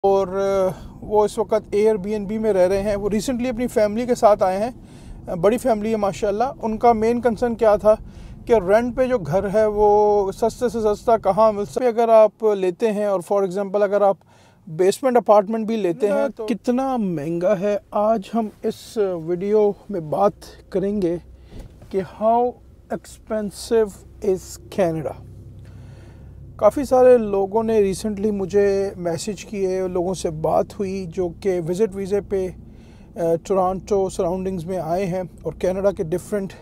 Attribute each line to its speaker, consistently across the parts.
Speaker 1: और वो इस वक्त एयरबीएनबी में रह रहे हैं। वो रिसेंटली अपनी फैमिली के साथ आए हैं, बड़ी फैमिली है माशाल्लाह। उनका मेन कंसर्न क्या था कि रेंट पे जो घर है वो सस्ते से सस्ता कहाँ मिल सकता है अगर आप लेते हैं, और फॉर एग्जांपल अगर आप बेसमेंट अपार्टमेंट भी लेते हैं तो कितना महंगा है। आज हम इस वीडियो में बात करेंगे कि हाउ एक्सपेंसिव इज़ कनाडा। काफ़ी सारे लोगों ने रिसेंटली मुझे मैसेज किए, लोगों से बात हुई जो कि विज़िट वीज़े पे टोरंटो सराउंडिंग्स में आए हैं और कनाडा के डिफरेंट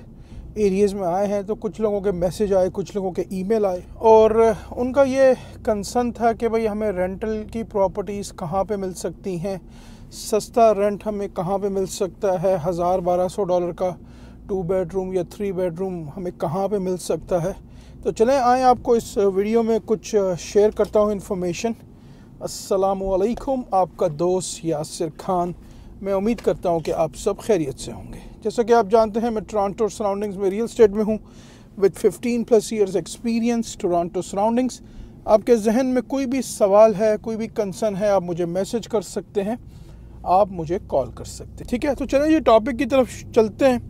Speaker 1: एरियाज़ में आए हैं। तो कुछ लोगों के मैसेज आए, कुछ लोगों के ईमेल आए, और उनका ये कंसर्न था कि भाई हमें रेंटल की प्रॉपर्टीज़ कहाँ पे मिल सकती हैं, सस्ता रेंट हमें कहाँ पे मिल सकता है, $1000-1200 का 2 बेडरूम या 3 बेडरूम हमें कहाँ पे मिल सकता है। तो चलें आए आपको इस वीडियो में कुछ शेयर करता हूँ इन्फॉर्मेशन। अस्सलामुअलैकुम, आपका दोस्त यासिर खान। मैं उम्मीद करता हूँ कि आप सब खैरियत से होंगे। जैसा कि आप जानते हैं मैं टोरंटो सराउंडिंग्स में रियल एस्टेट में हूँ with 15+ years experience Toronto surroundings. आपके जहन में कोई भी सवाल है, कोई भी कंसर्न है, आप मुझे मैसेज कर सकते हैं, आप मुझे कॉल कर सकते हैं। ठीक है, तो चलें ये टॉपिक की तरफ चलते हैं।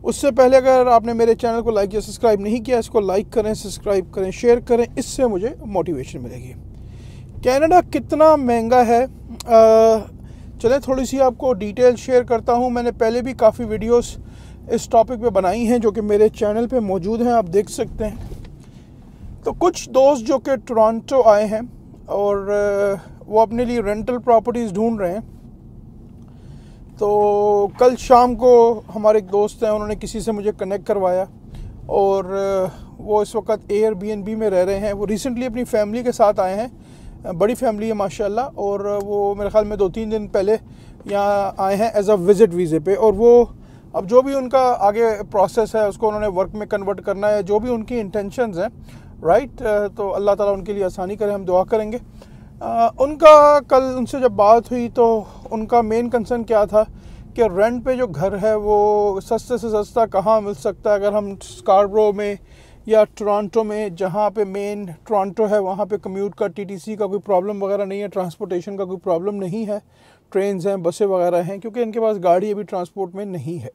Speaker 1: उससे पहले अगर आपने मेरे चैनल को लाइक या सब्सक्राइब नहीं किया, इसको लाइक करें, सब्सक्राइब करें, शेयर करें, इससे मुझे मोटिवेशन मिलेगी। कनाडा कितना महंगा है, चलें थोड़ी सी आपको डिटेल शेयर करता हूं। मैंने पहले भी काफ़ी वीडियोस इस टॉपिक पे बनाई हैं जो कि मेरे चैनल पे मौजूद हैं, आप देख सकते हैं। तो कुछ दोस्त जो कि टोरंटो आए हैं और वो अपने लिए रेंटल प्रॉपर्टीज़ ढूंढ रहे हैं, तो कल शाम को हमारे एक दोस्त हैं, उन्होंने किसी से मुझे कनेक्ट करवाया और वो इस वक्त एयरबीएनबी में रह रहे हैं। वो रिसेंटली अपनी फैमिली के साथ आए हैं, बड़ी फैमिली है माशाल्लाह, और वो मेरे ख्याल में 2-3 दिन पहले यहाँ आए हैं एज अ विज़िट वीज़े पे। और वो अब जो भी उनका आगे प्रोसेस है उसको उन्होंने वर्क में कन्वर्ट करना है, जो भी उनकी इंटेंशंस हैं, राइट। तो अल्लाह ताला उनके लिए आसानी करे, हम दुआ करेंगे। उनका कल उनसे जब बात हुई तो उनका मेन कंसर्न क्या था कि रेंट पे जो घर है वो सस्ते से सस्ता कहाँ मिल सकता है अगर हम स्कारब्रो में या टोरंटो में, जहाँ पे मेन टोरंटो है वहाँ पे कम्यूट का, टीटीसी का कोई प्रॉब्लम वगैरह नहीं है, ट्रांसपोर्टेशन का कोई प्रॉब्लम नहीं है, ट्रेन्स हैं, बसें वगैरह हैं, क्योंकि इनके पास गाड़ी अभी ट्रांसपोर्ट में नहीं है।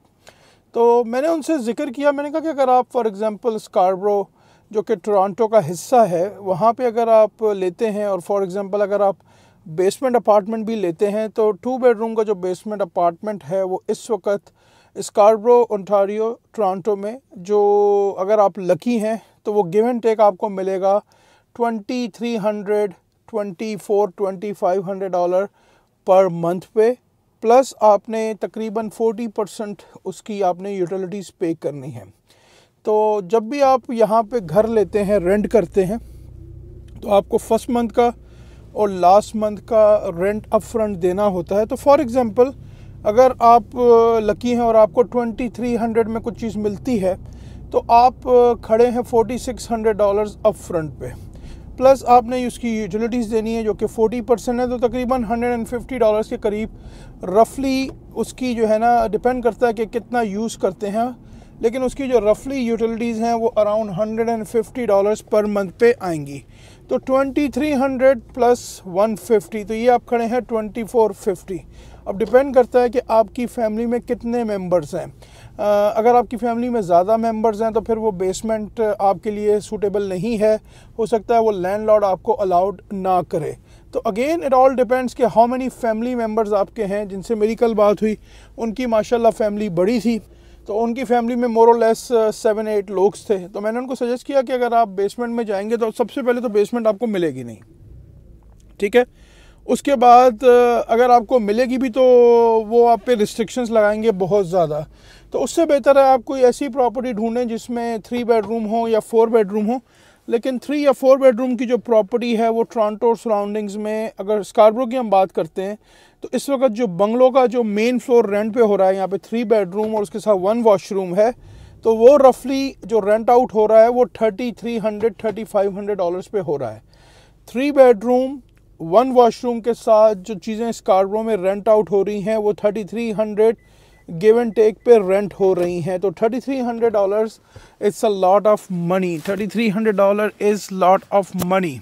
Speaker 1: तो मैंने उनसे जिक्र किया, मैंने कहा कि अगर आप फॉर एग्ज़ाम्पल स्कारब्रो जो कि टोरंटो का हिस्सा है वहाँ पे अगर आप लेते हैं, और फॉर एग्ज़ाम्पल अगर आप बेसमेंट अपार्टमेंट भी लेते हैं, तो 2 बेडरूम का जो बेसमेंट अपार्टमेंट है वो इस वक्त स्कारब्रो ओंटारियो टोरंटो में, जो अगर आप लकी हैं तो वो गिव एंड टेक आपको मिलेगा $2300, $2400-2500 पर मंथ पे, प्लस आपने तकरीबन 40% उसकी आपने यूटिलिटीज़ पे करनी है। तो जब भी आप यहाँ पे घर लेते हैं, रेंट करते हैं, तो आपको फर्स्ट मंथ का और लास्ट मंथ का रेंट अप फ्रंट देना होता है। तो फॉर एग्ज़ाम्पल अगर आप लकी हैं और आपको 2300 में कुछ चीज़ मिलती है, तो आप खड़े हैं $4600 अप फ्रंट पे, प्लस आपने उसकी यूटिलिटीज़ देनी है जो कि 40% है, तो तकरीबन $150 के करीब रफली उसकी जो है ना, डिपेंड करता है कि कितना यूज़ करते हैं, लेकिन उसकी जो रफली यूटिलिटीज़ हैं वो अराउंड $150 पर मंथ पे आएंगी। तो 2300 प्लस 150, तो ये आप खड़े हैं 2450। अब डिपेंड करता है कि आपकी फ़ैमिली में कितने मेंबर्स हैं। अगर आपकी फ़ैमिली में ज़्यादा मेंबर्स हैं तो फिर वो बेसमेंट आपके लिए सूटेबल नहीं है, हो सकता है वो लैंडलॉर्ड आपको अलाउड ना करे। तो अगेन इट ऑल डिपेंड्स कि हाउ मेनी फैमिली मेंबर्स आपके हैं। जिनसे मेरी कल बात हुई उनकी माशाल्लाह फ़ैमिली बड़ी थी, तो उनकी फैमिली में मोर और लेस 7-8 लोग थे। तो मैंने उनको सजेस्ट किया कि अगर आप बेसमेंट में जाएंगे तो सबसे पहले तो बेसमेंट आपको मिलेगी नहीं, ठीक है। उसके बाद अगर आपको मिलेगी भी तो वो आप पे रिस्ट्रिक्शंस लगाएंगे बहुत ज़्यादा। तो उससे बेहतर है आप कोई ऐसी प्रॉपर्टी ढूंढें जिसमें 3 बेडरूम हो या 4 बेडरूम हो। लेकिन 3 या 4 बेडरूम की जो प्रॉपर्टी है वो टोरंटो सराउंडिंग्स में, अगर स्कारब्रो की हम बात करते हैं, तो इस वक्त जो बंगलो का जो मेन फ्लोर रेंट पे हो रहा है, यहाँ पे 3 बेडरूम और उसके साथ 1 वॉशरूम है, तो वो रफली जो रेंट आउट हो रहा है वो $3300-3500 पे हो रहा है। 3 बेडरूम 1 वॉशरूम के साथ जो चीज़ें स्कारब्रो में रेंट आउट हो रही हैं वो 3300 गिव एंड टेक पे रेंट हो रही हैं। तो $3300 it's a lot of money, $3300 is lot of money.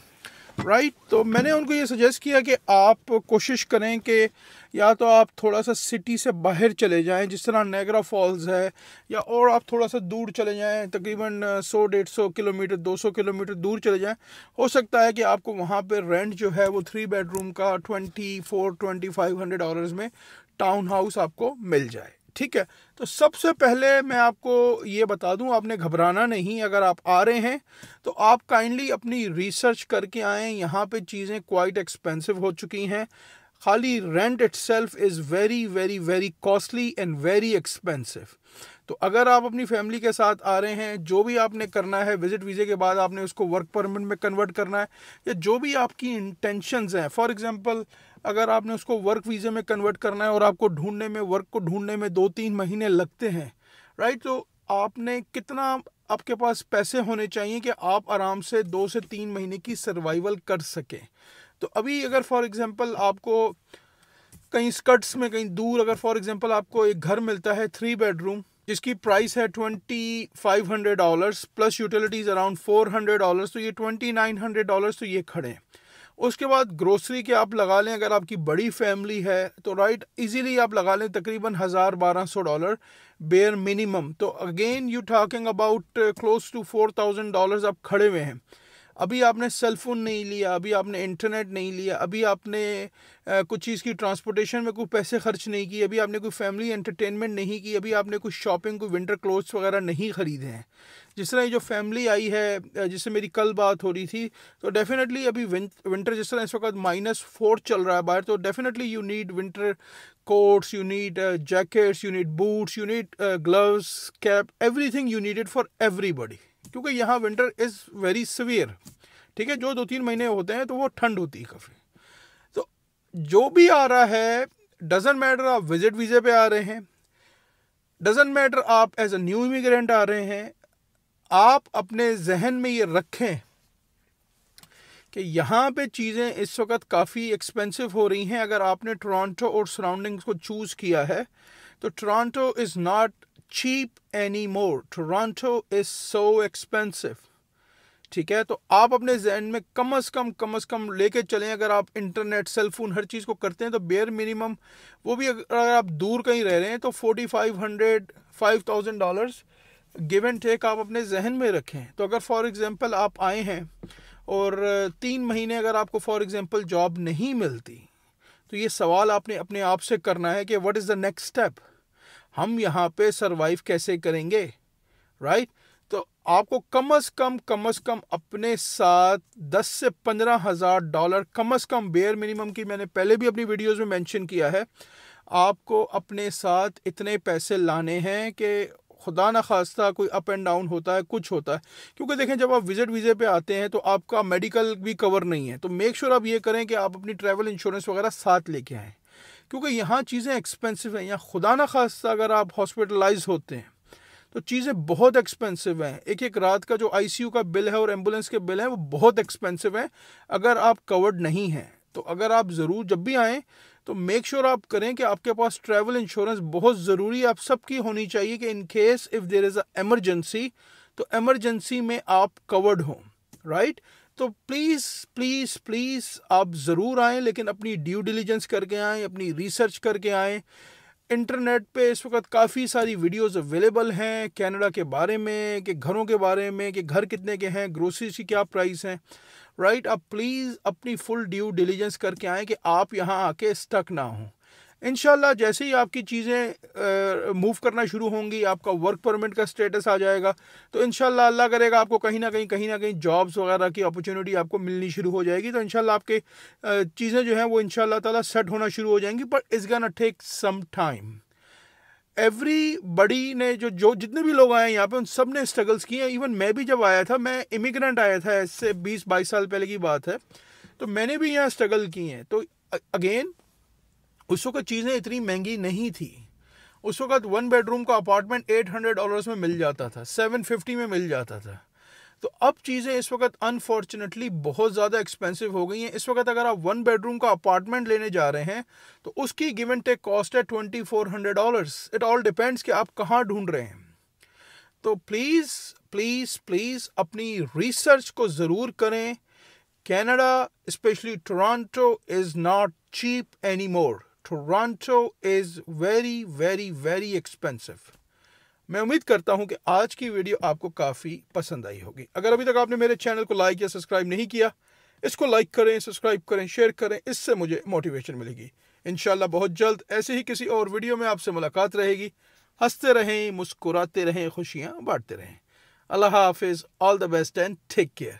Speaker 1: Right. तो मैंने उनको ये सजेस्ट किया कि आप कोशिश करें कि या तो आप थोड़ा सा सिटी से बाहर चले जाएं, जिस तरह नायग्रा फॉल्स है, या और आप थोड़ा सा दूर चले जाएं, तकरीबन 100-150 किलोमीटर 200 किलोमीटर दूर चले जाएं। हो सकता है कि आपको वहाँ पे रेंट जो है वो 3 बेडरूम का $24,000-2500 में टाउन हाउस आपको मिल जाए। ठीक है। तो सबसे पहले मैं आपको ये बता दूं, आपने घबराना नहीं। अगर आप आ रहे हैं तो आप काइंडली अपनी रिसर्च करके आएँ। यहाँ पे चीज़ें क्वाइट एक्सपेंसिव हो चुकी हैं। खाली rent itself is very very very costly and very expensive. तो अगर आप अपनी फैमिली के साथ आ रहे हैं, जो भी आपने करना है, विजिट वीज़े के बाद आपने उसको वर्क परमिट में कन्वर्ट करना है, या जो भी आपकी इंटेंशंस हैं। फॉर एग्जांपल, अगर आपने उसको वर्क वीज़े में कन्वर्ट करना है और आपको वर्क को ढूंढने में 2-3 महीने लगते हैं, राइट, तो आपने कितना, आपके पास पैसे होने चाहिए कि आप आराम से 2 से 3 महीने की सर्वाइवल कर सकें। तो अभी अगर फॉर एग्जांपल आपको कहीं स्कर्ट्स में कहीं दूर, अगर फॉर एग्जांपल आपको एक घर मिलता है 3 बेडरूम, जिसकी प्राइस है $2,500 प्लस यूटिलिटीज़ अराउंड $400, तो ये $2,900 तो ये खड़े हैं। उसके बाद ग्रोसरी के आप लगा लें, अगर आपकी बड़ी फैमिली है तो राइट इजीली आप लगा लें तकरीबन $1,000-1,200 बेयर मिनिमम। तो again you talking about close to $4,000 आप खड़े हुए हैं। अभी आपने सेल फोन नहीं लिया, अभी आपने इंटरनेट नहीं लिया, अभी आपने कुछ चीज़ की ट्रांसपोर्टेशन में कोई पैसे खर्च नहीं किए, अभी आपने कोई फैमिली एंटरटेनमेंट नहीं की, अभी आपने कुछ शॉपिंग, कोई विंटर क्लोथ्स वगैरह नहीं ख़रीदे हैं। जिस तरह ये जो फैमिली आई है, जिससे मेरी कल बात हो रही थी, तो डेफिनेटली अभी विंटर जिस तरह इस वक्त -4 चल रहा है बाहर, तो definitely you need winter quotes, you need jackets, you need boots, you need gloves, cap, everything you need it for everybody, क्योंकि यहाँ विंटर इज़ वेरी सिवियर। ठीक है, जो 2-3 महीने होते हैं तो वो ठंड होती है काफ़ी। तो जो भी आ रहा है, डजंट मैटर आप विजिट वीज़े पे आ रहे हैं, डजंट मैटर आप एज अ न्यू इमिग्रेंट आ रहे हैं, आप अपने जहन में ये रखें कि यहाँ पे चीज़ें इस वक्त काफ़ी एक्सपेंसिव हो रही हैं। अगर आपने टोरंटो और सराउंडिंग्स को चूज़ किया है तो Toronto is not cheap any more, Toronto is so expensive. ठीक है, तो आप अपने जहन में कम से कम लेके चलें। अगर आप इंटरनेट, सेल फोन, हर चीज़ को करते हैं तो बेयर मिनिमम, वो भी अगर आप दूर कहीं रह रहे हैं तो $4,500-5,000 गिव एंड टेक आप अपने जहन में रखें। तो अगर फॉर एग्जांपल आप आए हैं और 3 महीने अगर आपको फॉर एग्जांपल जॉब नहीं मिलती, तो ये सवाल आपने अपने आप से करना है कि what is the next step, हम यहाँ पे सरवाइव कैसे करेंगे, राइट। तो आपको कम से कम अपने साथ $10,000 से $15,000 कम से कम बेयर मिनिमम की, मैंने पहले भी अपनी वीडियोस में मेंशन किया है, आपको अपने साथ इतने पैसे लाने हैं कि खुदा ना खास्ता कोई अप एंड डाउन होता है, कुछ होता है। क्योंकि देखें, जब आप विजिट वीज़े पे आते हैं तो आपका मेडिकल भी कवर नहीं है, तो मेक श्योर आप ये करें कि आप अपनी ट्रैवल इंश्योरेंस वगैरह साथ लेके आएँ, क्योंकि यहाँ चीज़ें एक्सपेंसिव हैं। यहाँ खुदा ना खास्ता अगर आप हॉस्पिटलाइज होते हैं तो चीज़ें बहुत एक्सपेंसिव हैं। एक रात का जो आईसीयू का बिल है और एम्बुलेंस के बिल हैं वो बहुत एक्सपेंसिव हैं अगर आप कवर्ड नहीं हैं। तो अगर आप ज़रूर जब भी आएँ तो मेक श्योर आप करें कि आपके पास ट्रैवल इंश्योरेंस बहुत ज़रूरी आप सबकी होनी चाहिए, कि in case if there is a emergency, तो एमरजेंसी में आप कवर्ड हों, राइट। तो प्लीज़ प्लीज़ प्लीज़ आप ज़रूर आएँ, लेकिन अपनी ड्यू डिलिजेंस करके आएँ, अपनी रिसर्च करके आएँ। इंटरनेट पे इस वक्त काफ़ी सारी वीडियोस अवेलेबल हैं कनाडा के बारे में, कि घरों के बारे में, कि घर कितने के हैं, ग्रोसरीज की क्या प्राइस हैं, राइट। आप प्लीज़ अपनी फुल ड्यू डिलीजेंस करके आएँ कि आप यहाँ आके स्टक ना हों। इंशाल्लाह जैसे ही आपकी चीज़ें मूव करना शुरू होंगी, आपका वर्क परमिट का स्टेटस आ जाएगा, तो इंशाल्लाह अल्लाह करेगा आपको कहीं ना कहीं जॉब्स वगैरह की अपॉर्चुनिटी आपको मिलनी शुरू हो जाएगी। तो इंशाल्लाह आपके चीज़ें जो हैं वो इंशाल्लाह ताला सेट होना शुरू हो जाएंगी, but it's gonna take some time. Everybody ने जो जितने भी लोग आए हैं यहाँ पे, उन सब ने स्ट्रगल्स किए हैं। इवन मैं भी जब आया था, मैं इमिग्रेंट आया था, ऐसे 20-22 साल पहले की बात है, तो मैंने भी यहाँ स्ट्रगल की हैं। तो अगेन उस वक्त चीज़ें इतनी महंगी नहीं थी। उस वक्त 1 बेडरूम का अपार्टमेंट $800 में मिल जाता था, 750 में मिल जाता था। तो अब चीज़ें इस वक्त अनफॉर्चुनेटली बहुत ज़्यादा एक्सपेंसिव हो गई हैं। इस वक्त अगर आप 1 बेडरूम का अपार्टमेंट लेने जा रहे हैं तो उसकी गिव एंड टेक कॉस्ट है $2,400। इट ऑल डिपेंड्स कि आप कहाँ ढूंढ रहे हैं। तो प्लीज़ प्लीज़ प्लीज़ अपनी रिसर्च को ज़रूर करें। Canada specially Toronto is not cheap any more. Toronto is very very very expensive. मैं उम्मीद करता हूं कि आज की वीडियो आपको काफ़ी पसंद आई होगी. अगर अभी तक आपने मेरे चैनल को लाइक या सब्सक्राइब नहीं किया, इसको लाइक करें, सब्सक्राइब करें, शेयर करें. इससे मुझे मोटिवेशन मिलेगी. इंशाल्लाह बहुत जल्द ऐसे ही किसी और वीडियो में आपसे मुलाकात रहेगी. हंसते रहें, मुस्कुराते रहें, खुशियाँ बांटते रहें. अल्लाह हाफिज़. All the best and take care.